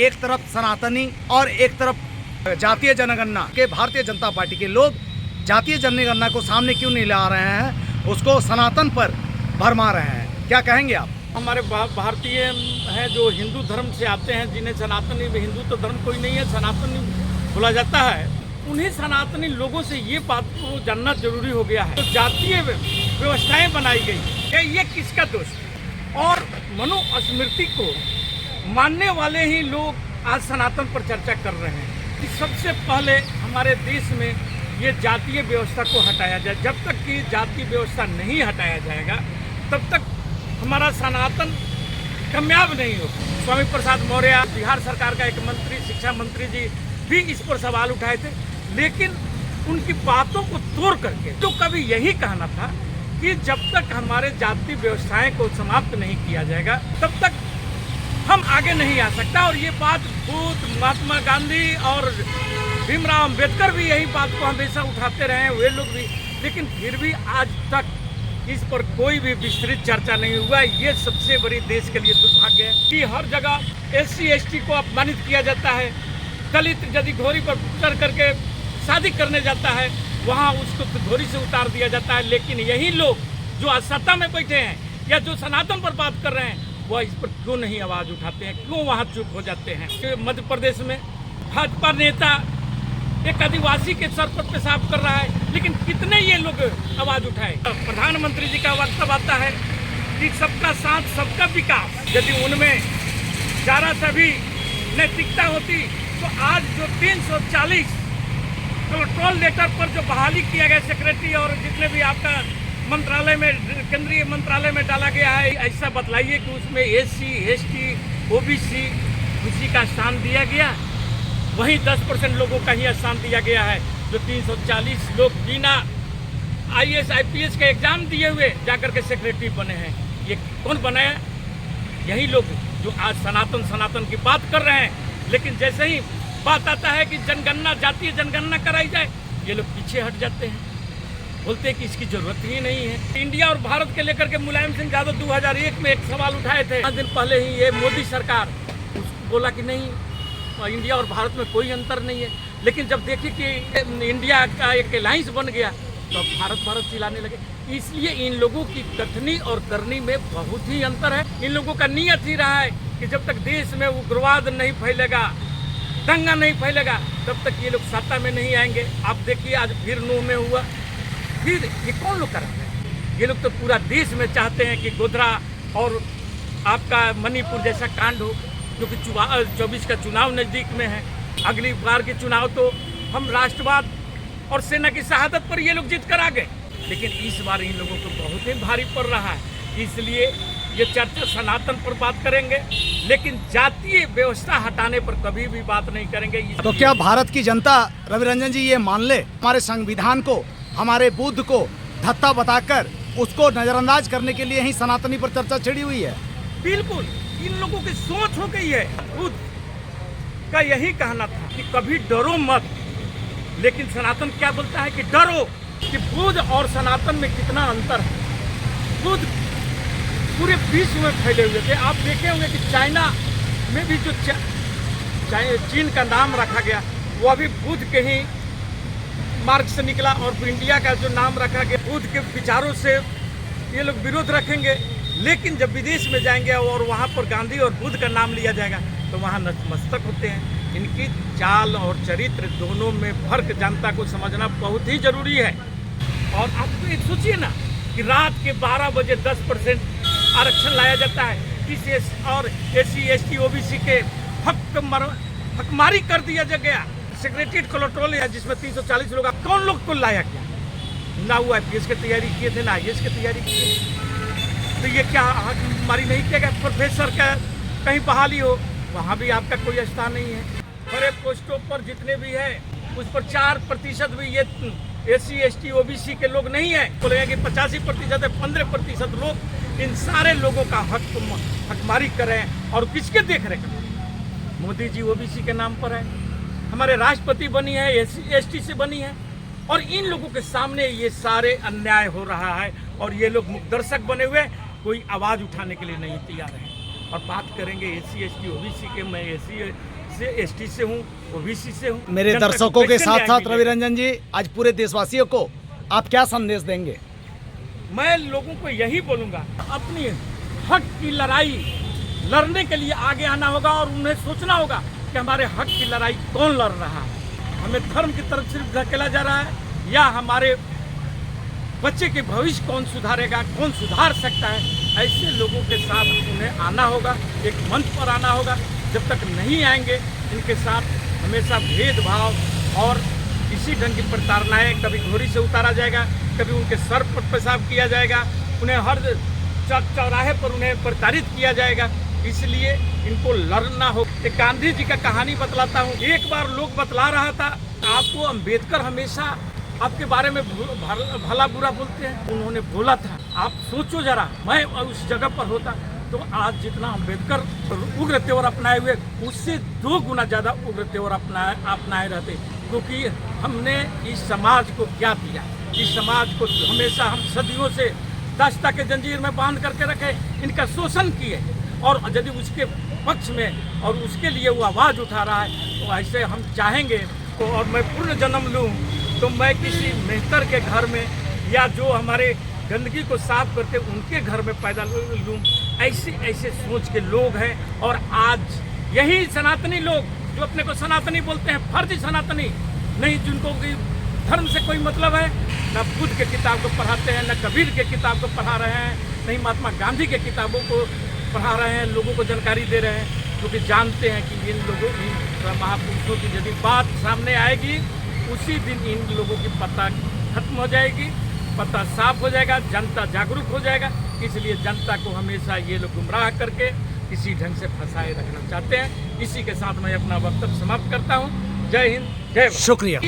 एक तरफ सनातनी और एक तरफ जातीय जनगणना के भारतीय जनता पार्टी के लोग जातीय जनगणना को सामने क्यों नहीं ला रहे हैं, उसको सनातन पर भरमा रहे हैं। क्या कहेंगे आप? हमारे भारतीय हैं जो हिंदू धर्म से आते हैं, जिन्हें सनातनी, हिंदू तो धर्म कोई नहीं है, सनातनी बोला जाता है, उन्हीं सनातनी लोगों से ये बात को जानना जरूरी हो गया है। तो जातीय व्यवस्थाएं बनाई गई, ये किसका दोष है? और मनुस्मृति को मानने वाले ही लोग आज सनातन पर चर्चा कर रहे हैं कि सबसे पहले हमारे देश में ये जातीय व्यवस्था को हटाया जाए। जब तक कि जातीय व्यवस्था नहीं हटाया जाएगा तब तक हमारा सनातन कामयाब नहीं हो। स्वामी प्रसाद मौर्य, बिहार सरकार का एक मंत्री, शिक्षा मंत्री जी भी इस पर सवाल उठाए थे, लेकिन उनकी बातों को तोड़ करके तो कभी यही कहना था कि जब तक हमारे जातीय व्यवस्थाएं को समाप्त नहीं किया जाएगा तब तक हम आगे नहीं आ सकता। और ये बात बुद्ध, महात्मा गांधी और भीमराव अम्बेडकर भी यही बात को हमेशा उठाते रहे हैं, वे लोग भी, लेकिन फिर भी आज तक इस पर कोई भी विस्तृत चर्चा नहीं हुआ। ये सबसे बड़ी देश के लिए दुर्भाग्य है कि हर जगह SC ST को अपमानित किया जाता है। दलित यदि घोड़ी पर चढ़ करके शादी करने जाता है, वहाँ उसको घोड़ी से उतार दिया जाता है। लेकिन यही लोग जो आज सत्ता में बैठे हैं या जो सनातन पर बात कर रहे हैं, वह इस पर क्यों नहीं आवाज़ उठाते हैं, क्यों वहाँ चुप हो जाते हैं? मध्य प्रदेश में भाजपा नेता एक आदिवासी के सर पर पेशाब कर रहा है, लेकिन कितने ये लोग आवाज उठाए? प्रधानमंत्री जी का वक्तव्य आता है कि सबका साथ सबका विकास। यदि उनमें जरा सा भी नैतिकता होती तो आज जो 340 कंट्रोल लेटर पर जो बहाली किया गया सेक्रेटरी और जितने भी आपका मंत्रालय में, केंद्रीय मंत्रालय में डाला गया है, ऐसा बतलाइए कि उसमें SC ST OBC किसी का स्थान दिया गया, वहीं 10% लोगों का ही स्थान दिया गया है। जो 340 लोग बिना IAS IPS के एग्जाम दिए हुए जाकर के सेक्रेटरी बने हैं, ये कौन बनाया? यही लोग जो आज सनातन की बात कर रहे हैं। लेकिन जैसे ही बात आता है कि जनगणना, जातीय जनगणना कराई जाए, ये लोग पीछे हट जाते हैं, बोलते हैं कि इसकी जरूरत ही नहीं है। इंडिया और भारत के लेकर के मुलायम सिंह यादव 2001 में एक सवाल उठाए थे, 5 दिन पहले ही ये मोदी सरकार बोला कि नहीं, इंडिया और भारत में कोई अंतर नहीं है। लेकिन जब देखिए कि इंडिया का एक अलायंस बन गया तो अब भारत चिल्लाने लगे। इसलिए इन लोगों की कथनी और करनी में बहुत ही अंतर है। इन लोगों का नियत ही रहा है कि जब तक देश में उग्रवाद नहीं फैलेगा, दंगा नहीं फैलेगा, तब तक ये लोग सत्ता में नहीं आएंगे। आप देखिए आज फिर नूह में हुआ, फिर ये कौन लोग कर रहे हैं? ये लोग तो पूरा देश में चाहते हैं कि गोधरा और आपका मणिपुर जैसा कांड हो, जो कि 24 का चुनाव नज़दीक में है। अगली बार के चुनाव तो हम राष्ट्रवाद और सेना की शहादत पर ये लोग जीत कर आ गए, लेकिन इस बार इन लोगों को बहुत ही भारी पड़ रहा है। इसलिए ये चर्चा सनातन पर बात करेंगे, लेकिन जातीय व्यवस्था हटाने पर कभी भी बात नहीं करेंगे। तो क्या भारत की जनता, रवि रंजन जी, ये मान ले हमारे संविधान को, हमारे बुद्ध को धत्ता बताकर उसको नजरअंदाज करने के लिए ही सनातनी पर चर्चा छिड़ी हुई है? बिल्कुल, इन लोगों की सोच हो गई है। बुद्ध का यही कहना था कि कभी डरो मत, लेकिन सनातन क्या बोलता है कि डरो। कि बुद्ध और सनातन में कितना अंतर है। बुद्ध पूरे विश्व में फैले हुए थे। आप देखे होंगे कि चाइना में भी जो चीन का नाम रखा गया वो अभी बुद्ध के ही मार्ग से निकला, और इंडिया का जो नाम रखा गया बुद्ध के विचारों से ये लोग विरोध रखेंगे। लेकिन जब विदेश में जाएंगे और वहाँ पर गांधी और बुद्ध का नाम लिया जाएगा तो वहाँ नतमस्तक होते हैं। इनकी चाल और चरित्र दोनों में फर्क जनता को समझना बहुत ही जरूरी है। और आप तो एक सोचिए ना कि रात के 12 बजे 10% आरक्षण लाया जाता है, इस और SC ST OBC के हकमारी कर दिया गया। सेक्रेटरीट कोलेट्रोल है जिसमें 340 लोग, कौन लोग को लाया गया? ना वो IPS की तैयारी किए थे, ना IAS की तैयारी किए, तो ये क्या हमारी नहीं किया गया? प्रोफेसर का कहीं बहाली हो, वहाँ भी आपका कोई स्थान नहीं है। बड़े पोस्टों पर जितने भी है उस पर 4% भी ये SC ST OBC के लोग नहीं है। बोलेगा कि 85% है, 15% लोग इन सारे लोगों का हकमारी करें। और किसके देख रहे हैं? मोदी जी OBC के नाम पर है, हमारे राष्ट्रपति बनी है, SC ST से बनी है, और इन लोगों के सामने ये सारे अन्याय हो रहा है और ये लोग मुख दर्शक बने हुए, कोई आवाज़ उठाने के लिए नहीं तैयार है। और बात करेंगे एससी एसटी ओबीसी के। मैं एससी से एसटी से हूँ, ओबीसी से हूँ। मेरे जनता को दर्शकों के क्वेश्चन साथ साथ आएंगे। रवि रंजन जी, आज पूरे देशवासियों को आप क्या संदेश देंगे? मैं लोगों को यही बोलूँगा, अपनी हक की लड़ाई लड़ने के लिए आगे आना होगा और उन्हें सोचना होगा कि हमारे हक की लड़ाई कौन लड़ रहा है। हमें धर्म की तरफ सिर्फ धकेला जा रहा है या हमारे बच्चे के भविष्य कौन सुधारेगा, कौन सुधार सकता है। ऐसे लोगों के साथ उन्हें आना होगा, एक मंच पर आना होगा। जब तक नहीं आएंगे इनके साथ हमेशा भेदभाव और इसी ढंग की प्रताड़नाएं, कभी घोड़ी से उतारा जाएगा, कभी उनके सर पर पेशाब किया जाएगा, उन्हें हर चौराहे पर उन्हें प्रताड़ित किया जाएगा। इसलिए इनको लड़ना हो। एक गांधी जी का कहानी बतलाता हूँ। एक बार लोग बतला रहा था, आपको अंबेडकर हमेशा आपके बारे में भला बुरा बोलते हैं। उन्होंने बोला था, आप सोचो जरा, मैं उस जगह पर होता तो आज जितना अंबेडकर उग्र तेवर अपनाए हुए, उससे 2 गुना ज़्यादा उग्र तेवर अपनाए रहते। क्योंकि हमने इस समाज को क्या दिया, इस समाज को हमेशा हम सदियों से दास्ता के जंजीर में बांध करके रखे, इनका शोषण किए। और यदि उसके पक्ष में और उसके लिए वो आवाज़ उठा रहा है तो ऐसे हम चाहेंगे तो, और मैं पूर्ण जन्म लूँ तो मैं किसी मेहतर के घर में या जो हमारे गंदगी को साफ करते उनके घर में पैदा लूँ। ऐसे सोच के लोग हैं। और आज यही सनातनी लोग जो अपने को सनातनी बोलते हैं, फर्जी सनातनी नहीं, जिनको धर्म से कोई मतलब है, न बुद्ध के किताब को पढ़ाते हैं, न कबीर के किताब को पढ़ा रहे हैं, नहीं महात्मा गांधी के किताबों को पढ़ा रहे हैं, लोगों को जानकारी दे रहे हैं। क्योंकि जानते हैं कि इन लोगों की महापुरुषों की यदि बात सामने आएगी उसी दिन इन लोगों की पता खत्म हो जाएगी, पता साफ हो जाएगा, जनता जागरूक हो जाएगा। इसलिए जनता को हमेशा ये लोग गुमराह करके किसी ढंग से फंसाए रखना चाहते हैं। इसी के साथ मैं अपना वक्तव्य समाप्त करता हूँ। जय हिंद, जय भारत। शुक्रिया।